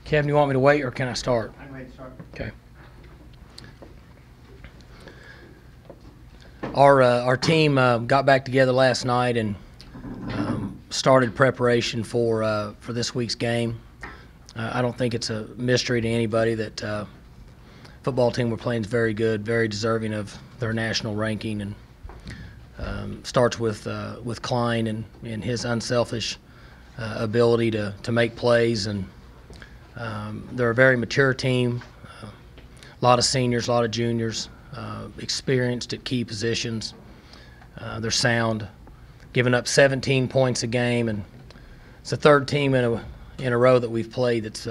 Kevin, you want me to wait or can I start? I'm ready to start. Okay. Our team got back together last night and started preparation for this week's game. I don't think it's a mystery to anybody that football team we're playing is very good, very deserving of their national ranking, and starts with Klein and his unselfish ability to make plays. And they're a very mature team, a lot of seniors, a lot of juniors, experienced at key positions. They're sound, giving up 17 points a game, and it's the third team in a row that we've played that's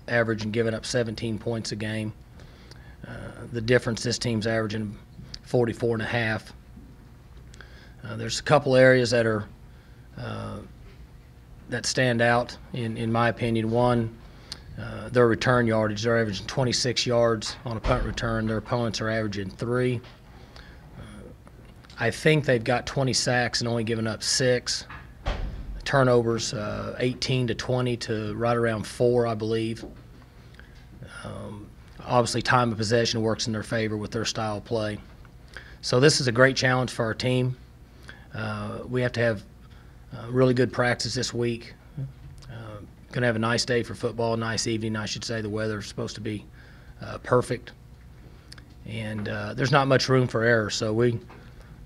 averaging giving up 17 points a game. The difference, this team's averaging 44.5. There's a couple areas that are that stand out in my opinion. One, their return yardage. They're averaging 26 yards on a punt return. Their opponents are averaging 3. I think they've got 20 sacks and only given up 6. Turnovers, 18 to 20 to right around 4, I believe. Obviously, time of possession works in their favor with their style of play. So this is a great challenge for our team. We have to have really good practice this week. Going to have a nice day for football, nice evening, I should say. The weather's supposed to be perfect. And there's not much room for error, so we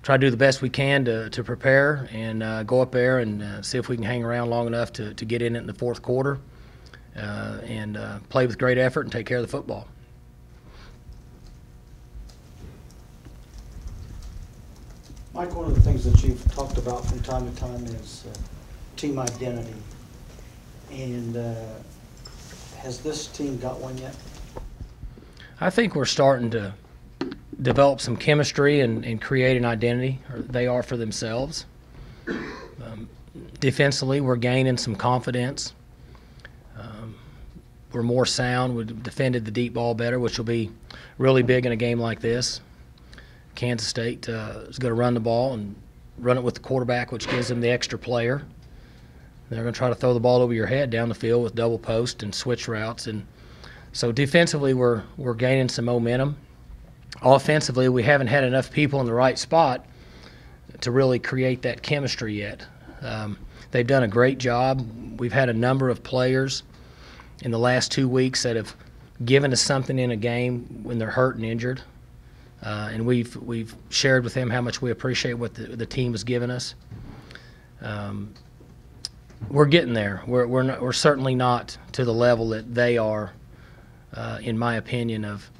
try to do the best we can to prepare and go up there and see if we can hang around long enough to get in it in the fourth quarter and play with great effort and take care of the football. Mike, one of the things that you've talked about from time to time is team identity. And has this team got one yet? I think we're starting to develop some chemistry and create an identity, or they are for themselves. Defensively, we're gaining some confidence. We're more sound. We've defended the deep ball better, which will be really big in a game like this. Kansas State is going to run the ball and run it with the quarterback, which gives them the extra player. They're going to try to throw the ball over your head down the field with double post and switch routes. And so defensively, we're gaining some momentum. Offensively, we haven't had enough people in the right spot to really create that chemistry yet. They've done a great job. We've had a number of players in the last 2 weeks that have given us something in a game when they're hurt and injured. And we've shared with them how much we appreciate what the team has given us. We're getting there. We're certainly not to the level that they are, in my opinion, of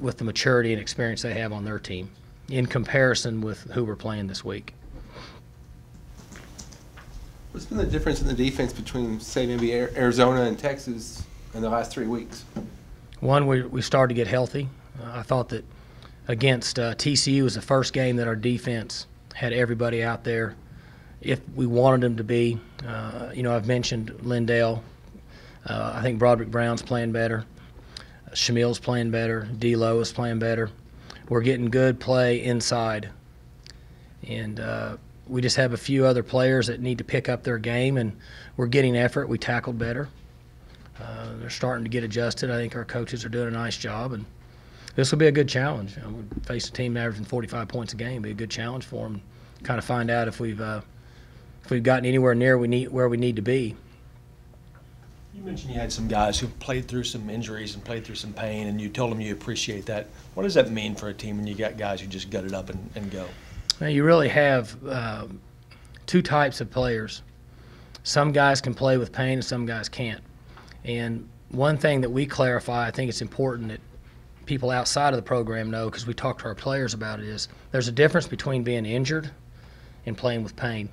with the maturity and experience they have on their team in comparison with who we're playing this week. What's been the difference in the defense between, say, maybe Arizona and Texas in the last 3 weeks? One, we started to get healthy. I thought that against TCU was the first game that our defense had everybody out there if we wanted them to be. I've mentioned Lindale. I think Broderick Brown's playing better. Shamil's playing better. D-Lo is playing better. We're getting good play inside. And we just have a few other players that need to pick up their game, and we're getting effort. We tackled better. They're starting to get adjusted. I think our coaches are doing a nice job, and this will be a good challenge. We face a team averaging 45 points a game. It'll be a good challenge for them. Kind of find out if we've gotten anywhere near where we need to be. You mentioned you had some guys who played through some injuries and played through some pain, and you told them you appreciate that. What does that mean for a team when you got guys who just gut it up and go? Well, you really have two types of players. Some guys can play with pain and some guys can't. And one thing that we clarify, I think it's important that people outside of the program know, because we talk to our players about it, is there's a difference between being injured and playing with pain.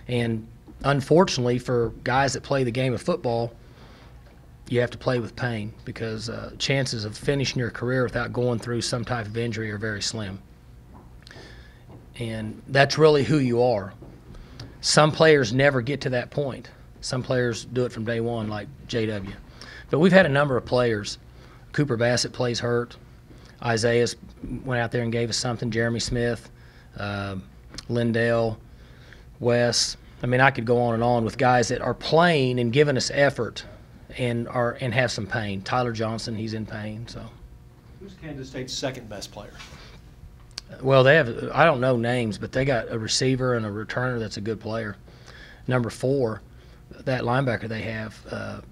And unfortunately for guys that play the game of football, you have to play with pain because chances of finishing your career without going through some type of injury are very slim. And that's really who you are. Some players never get to that point. Some players do it from day one, like JW. But we've had a number of players. Cooper Bassett plays hurt. Isaiah went out there and gave us something. Jeremy Smith, Lindale, Wes. I mean, I could go on and on with guys that are playing and giving us effort and have some pain. Tyler Johnson, he's in pain. So, Who's Kansas State's second best player? well, they have, I don't know names, but they got a receiver and a returner that's a good player. Number 4, that linebacker they have.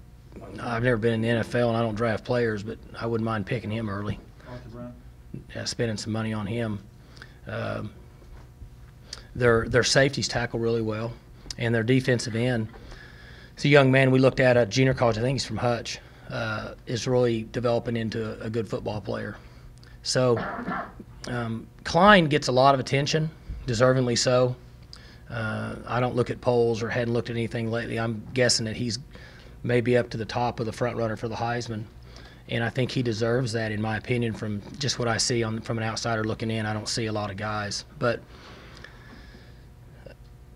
I've never been in the NFL and I don't draft players, but I wouldn't mind picking him early. Arthur Brown. Yeah, spending some money on him. Their safeties tackle really well, and their defensive end. It's a young man we looked at junior college. I think he's from Hutch. Is really developing into a good football player. So Klein gets a lot of attention, deservingly so. I don't look at polls or hadn't looked at anything lately. I'm guessing that he's maybe up to the top of the front runner for the Heisman, and I think he deserves that, in my opinion, from just what I see from an outsider looking in. I don't see a lot of guys, but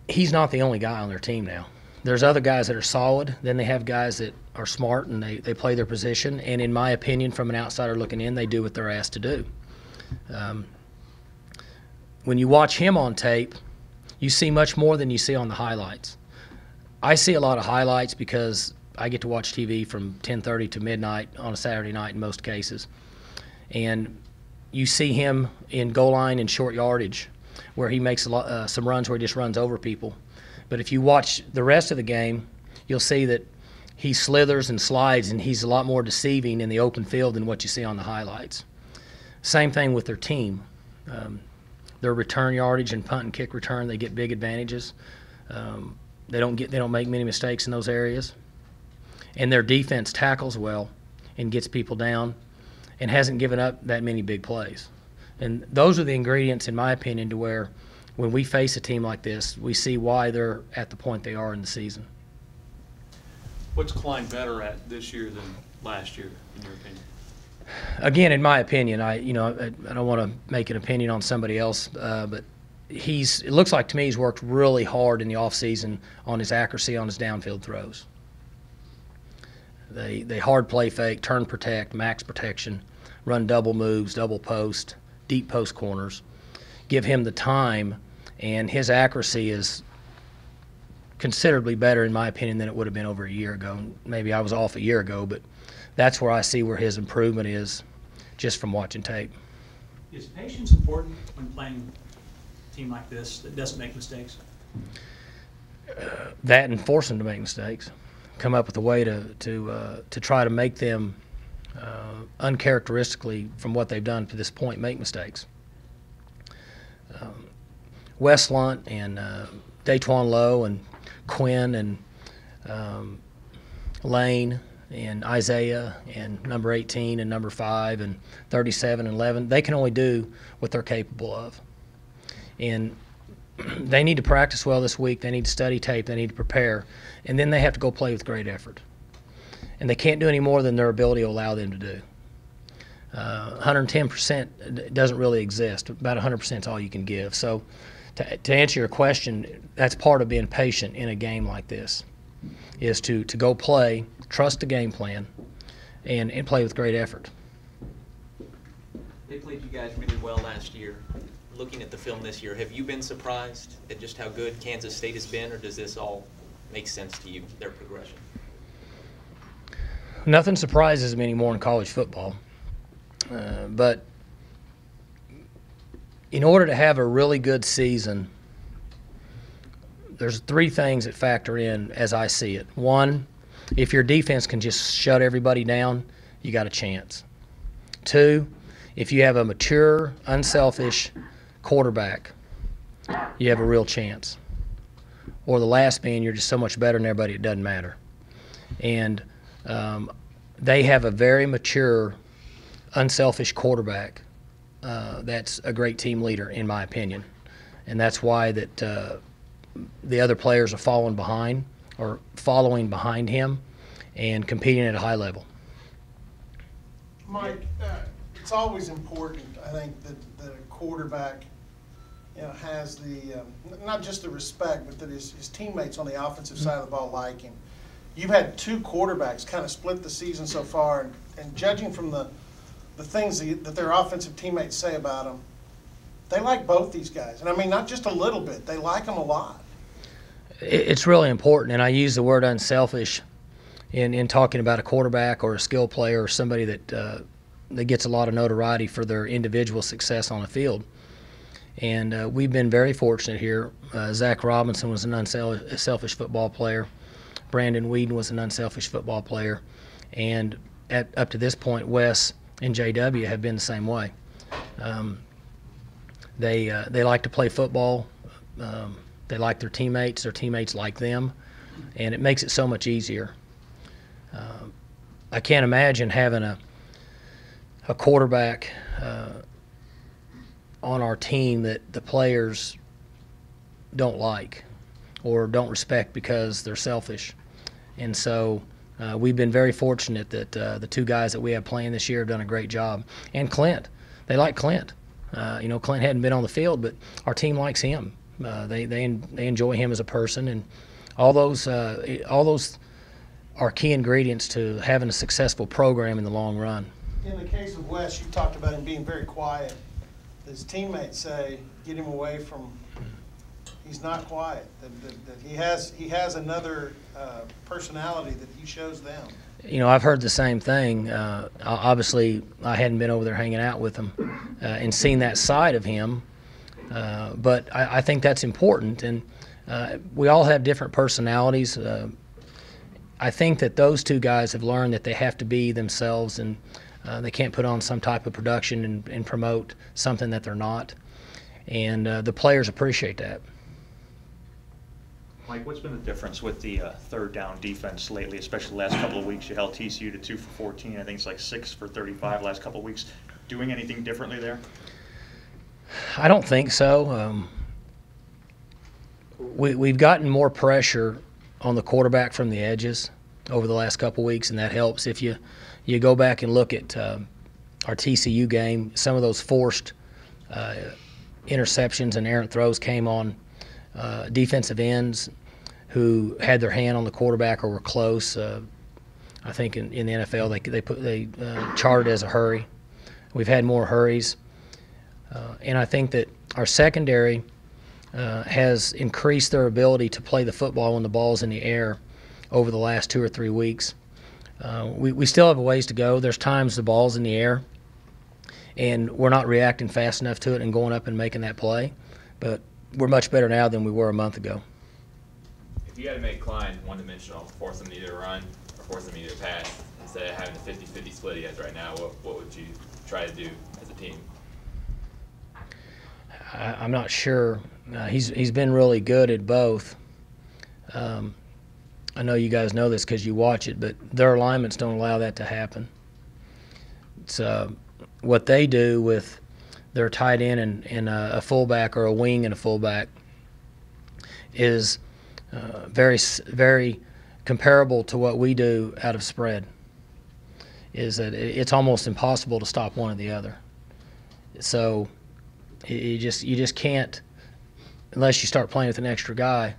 he's not the only guy on their team now. There's other guys that are solid. Then they have guys that are smart and they play their position, and in my opinion, from an outsider looking in, they do what they're asked to do. When you watch him on tape, you see much more than you see on the highlights. I see a lot of highlights because I get to watch TV from 10:30 to midnight on a Saturday night in most cases. And you see him in goal line and short yardage where he makes some runs where he just runs over people. But if you watch the rest of the game, you'll see that he slithers and slides, and he's a lot more deceiving in the open field than what you see on the highlights. Same thing with their team. Their return yardage and punt and kick return, they get big advantages. They don't make many mistakes in those areas. And their defense tackles well and gets people down and hasn't given up that many big plays. And those are the ingredients, in my opinion, to where when we face a team like this, we see why they're at the point they are in the season. What's Klein better at this year than last year, in your opinion? Again, in my opinion, I don't want to make an opinion on somebody else, but it looks like to me he's worked really hard in the offseason on his accuracy on his downfield throws. They hard play fake, turn protect, max protection, run double moves, double post, deep post corners. Give him the time, and his accuracy is considerably better, in my opinion, than it would have been over a year ago. Maybe I was off a year ago, but that's where I see where his improvement is just from watching tape. Is patience important when playing a team like this that doesn't make mistakes? That and force them to make mistakes. Come up with a way to try to make them uncharacteristically from what they've done to this point make mistakes. Wes Lunt and Daquan Lowe and Quinn and Lane and Isaiah and number 18 and number 5 and 37 and 11, they can only do what they're capable of. And they need to practice well this week. They need to study tape. They need to prepare. And then they have to go play with great effort. And they can't do any more than their ability will allow them to do. 110% doesn't really exist. About 100% is all you can give. So to answer your question, that's part of being patient in a game like this, is to go play, trust the game plan, and play with great effort. They played you guys really well last year. Looking at the film this year, have you been surprised at just how good Kansas State has been, or does this all make sense to you, their progression? Nothing surprises me anymore in college football. But in order to have a really good season, there's 3 things that factor in as I see it. 1, if your defense can just shut everybody down, you got a chance. 2, if you have a mature, unselfish quarterback, you have a real chance. Or the last being, you're just so much better than everybody, it doesn't matter. And they have a very mature, unselfish quarterback that's a great team leader, in my opinion. And that's why that the other players are following behind him and competing at a high level. Mike, it's always important, I think, that a quarterback has the not just the respect, but that his teammates on the offensive side of the ball like him. You've had 2 quarterbacks kind of split the season so far, and judging from the things that their offensive teammates say about them, they like both these guys. And I mean, not just a little bit, they like them a lot. It's really important, and I use the word unselfish in talking about a quarterback or a skill player or somebody that gets a lot of notoriety for their individual success on the field. And we've been very fortunate here. Zach Robinson was an unselfish football player. Brandon Whedon was an unselfish football player. And up to this point, Wes and JW have been the same way. They like to play football. They like their teammates like them, and it makes it so much easier. I can't imagine having a quarterback on our team that the players don't like or don't respect because they're selfish. And so we've been very fortunate that the two guys that we have playing this year have done a great job. And Clint, they like Clint. Clint hadn't been on the field, but our team likes him. They enjoy him as a person, and all those are key ingredients to having a successful program in the long run. In the case of Wes, you talked about him being very quiet. His teammates say, get him away from, he's not quiet, that he has another personality that he shows them. I've heard the same thing. Obviously, I hadn't been over there hanging out with him and seen that side of him, but I think that's important. And we all have different personalities. I think that those two guys have learned that they have to be themselves, and they can't put on some type of production and promote something that they're not. And the players appreciate that. Mike, what's been the difference with the third down defense lately, especially the last couple of weeks? You held TCU to 2 for 14. I think it's like 6 for 35 last couple of weeks. Doing anything differently there? I don't think so. We've gotten more pressure on the quarterback from the edges over the last couple of weeks, and that helps. If you go back and look at our TCU game, some of those forced interceptions and errant throws came on defensive ends who had their hand on the quarterback or were close. I think in the NFL they charted as a hurry. We've had more hurries, and I think that our secondary has increased their ability to play the football when the ball's in the air over the last 2 or 3 weeks. We still have a ways to go. There's times the ball's in the air and we're not reacting fast enough to it and going up and making that play, but we're much better now than we were a month ago. If you had to make Klein one-dimensional, force him to either run or force him to either pass, instead of having the 50-50 split he has right now, what would you try to do as a team? I'm not sure. He's been really good at both. I know you guys know this because you watch it, but their alignments don't allow that to happen. It's what they do with their tight end and a fullback or a wing and a fullback is very, very comparable to what we do out of spread. Is that it's almost impossible to stop one or the other. So you just can't, unless you start playing with an extra guy.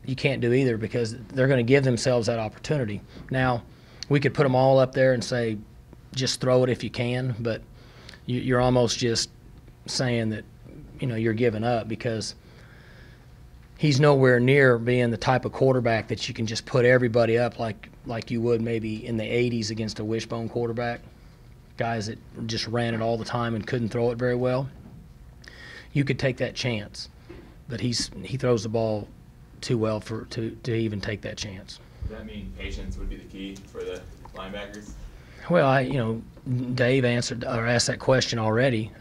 You can't do either because they're going to give themselves that opportunity. Now, we could put them all up there and say, just throw it if you can, but you're almost just saying that, you're giving up because he's nowhere near being the type of quarterback that you can just put everybody up like you would maybe in the 80s against a wishbone quarterback, guys that just ran it all the time and couldn't throw it very well. You could take that chance, but he throws the ball too well to even take that chance. Does that mean patience would be the key for the linebackers? Well, Dave asked that question already.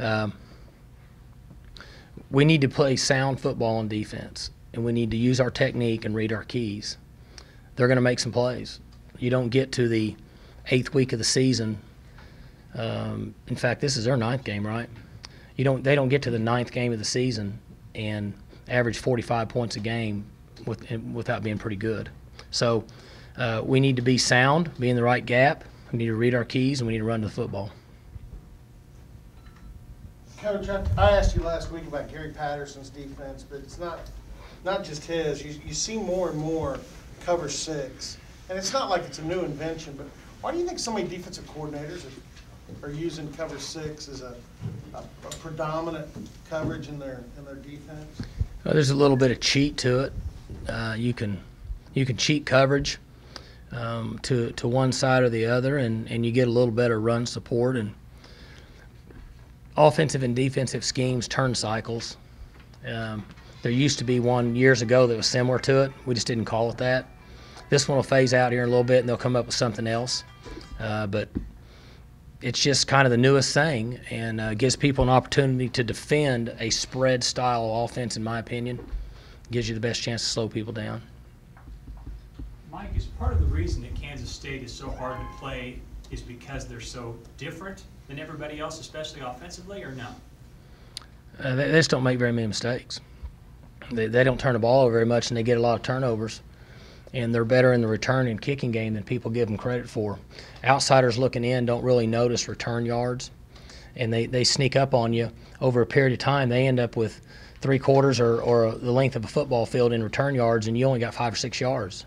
We need to play sound football on defense, and we need to use our technique and read our keys. They're going to make some plays. You don't get to the 8th week of the season. In fact, this is their 9th game, right? They don't get to the 9th game of the season and average 45 points a game without being pretty good. So we need to be sound, be in the right gap. We need to read our keys, and we need to run to the football. Coach, I asked you last week about Gary Patterson's defense, but it's not just his. You see more and more cover 6, and it's not like it's a new invention, but why do you think so many defensive coordinators are using cover 6 as a predominant coverage in their defense? Well, there's a little bit of cheat to it. You can cheat coverage. to one side or the other, and you get a little better run support. And offensive and defensive schemes turn cycles. There used to be one years ago that was similar to it. We just didn't call it that. This one will phase out here in a little bit, and they'll come up with something else. But it's just kind of the newest thing, and gives people an opportunity to defend a spread style offense, in my opinion. Gives you the best chance to slow people down. Mike, is part of the reason that Kansas State is so hard to play is because they're so different than everybody else, especially offensively, or no? They just don't make very many mistakes. They don't turn the ball over very much, and they get a lot of turnovers. And they're better in the return and kicking game than people give them credit for. Outsiders looking in don't really notice return yards, and they sneak up on you over a period of time. They end up with 3/4 or the length of a football field in return yards, and you only got 5 or 6 yards.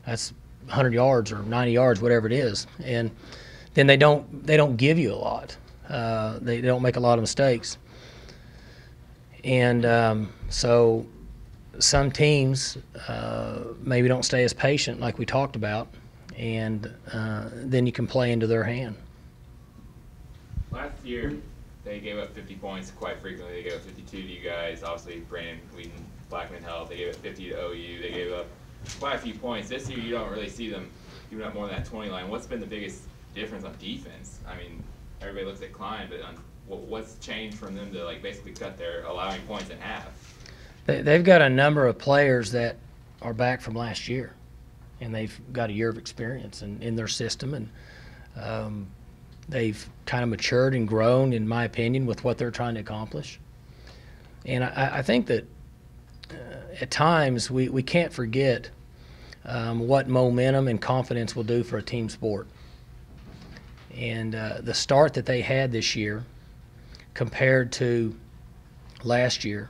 That's 100 yards or 90 yards, whatever it is. And then they don't give you a lot. They don't make a lot of mistakes. And so some teams maybe don't stay as patient like we talked about, and then you can play into their hand. Last year, they gave up 50 points quite frequently. They gave up 52 to you guys. Obviously, Brandon Whedon, Blackman held. They gave up 50 to OU. They gave up quite a few points. This year, you don't really see them giving up more than that 20 line. What's been the biggest difference on defense? I mean, everybody looks at Klein, but what's changed from them to basically cut their allowing points in half? They've got a number of players that are back from last year, and they've got a year of experience in their system, and they've kind of matured and grown, in my opinion, with what they're trying to accomplish. And I think that at times we can't forget what momentum and confidence will do for a team sport. And the start that they had this year compared to last year,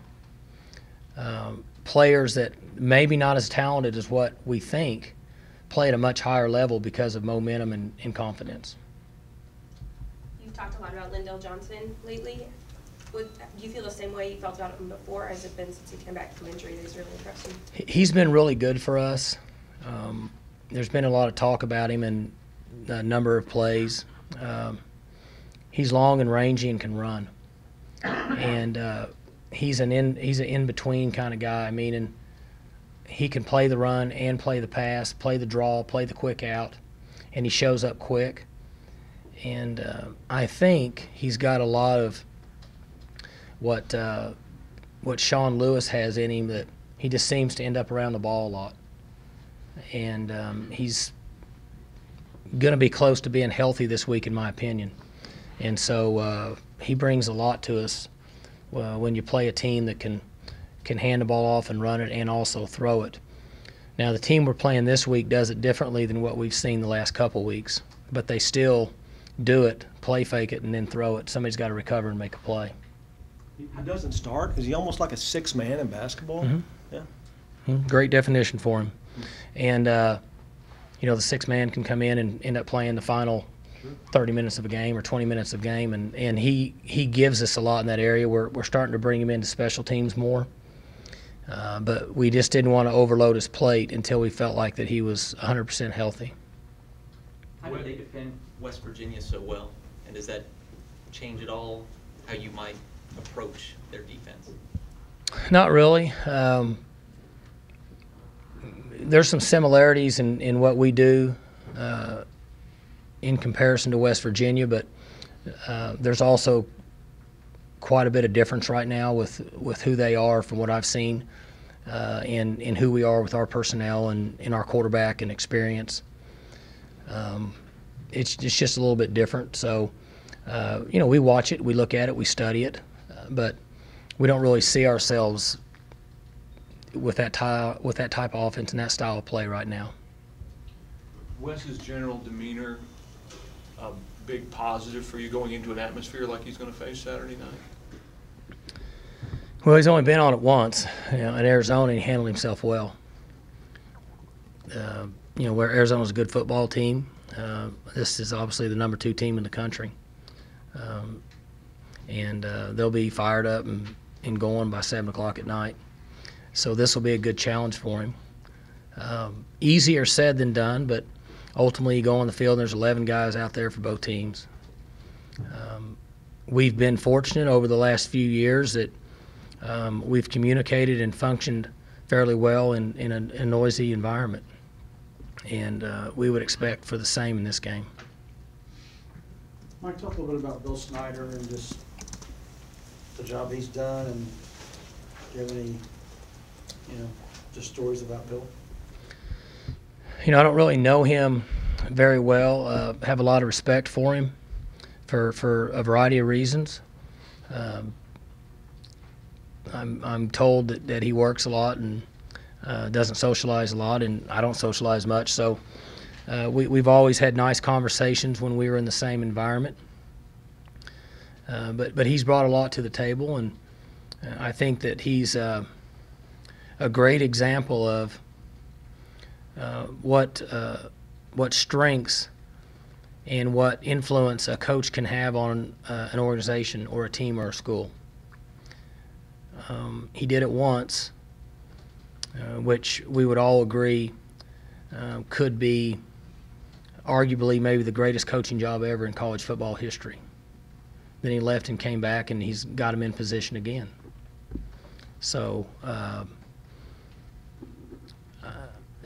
players that maybe not as talented as what we think play at a much higher level because of momentum and confidence. You've talked a lot about Lindell Johnson lately. Do you feel the same way you felt about him before? Has it been since he came back from injury that he's really impressed you? He's been really good for us. There's been a lot of talk about him in a number of plays. He's long and rangy and can run. And he's an in-between kind of guy, meaning he can play the run and play the pass, play the draw, play the quick out, and he shows up quick. And I think he's got a lot of what Sean Lewis has in him, that he just seems to end up around the ball a lot. And he's going to be close to being healthy this week, in my opinion. And so he brings a lot to us when you play a team that can hand the ball off and run it and also throw it. Now, the team we're playing this week does it differently than what we've seen the last couple weeks, but they still do it, play fake it, and then throw it. Somebody's got to recover and make a play. He doesn't start. Is he almost like a 6 man in basketball? Mm-hmm. Yeah. Mm-hmm. Great definition for him. And, the 6 man can come in and end up playing the final 30 minutes of a game or 20 minutes of a game, and he gives us a lot in that area. We're starting to bring him into special teams more, but we just didn't want to overload his plate until we felt like that he was 100% healthy. How do they defend West Virginia so well, and does that change at all how you might approach their defense? Not really. There's some similarities in what we do in comparison to West Virginia, but there's also quite a bit of difference right now with who they are from what I've seen, and who we are with our personnel and in our quarterback and experience. It's just a little bit different. So, we watch it, we look at it, we study it, but we don't really see ourselves with that type of offense and that style of play right now. Wes's general demeanor a big positive for you going into an atmosphere like he's going to face Saturday night? Well, he's only been on it once, in Arizona, and he handled himself well. Where Arizona's a good football team, this is obviously the number 2 team in the country. And they'll be fired up and going by 7 o'clock at night. So this will be a good challenge for him. Easier said than done, but ultimately you go on the field and there's 11 guys out there for both teams. We've been fortunate over the last few years that we've communicated and functioned fairly well in a noisy environment, and we would expect for the same in this game. Mike, talk a little bit about Bill Snyder and just the job he's done, and do you have any, just stories about Bill? I don't really know him very well. Have a lot of respect for him for a variety of reasons. I'm told that he works a lot and doesn't socialize a lot, and I don't socialize much. So we've always had nice conversations when we were in the same environment. But he's brought a lot to the table, and I think that he's a great example of what strengths and what influence a coach can have on an organization or a team or a school. He did it once, which we would all agree could be arguably maybe the greatest coaching job ever in college football history. Then he left and came back, and he's got him in position again. So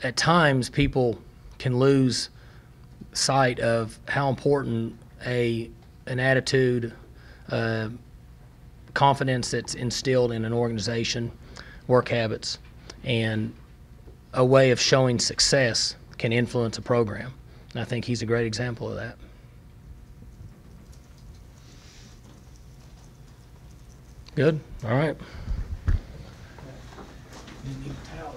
at times people can lose sight of how important an attitude, confidence that's instilled in an organization, work habits, and a way of showing success can influence a program. And I think he's a great example of that. Good. All right. You can tell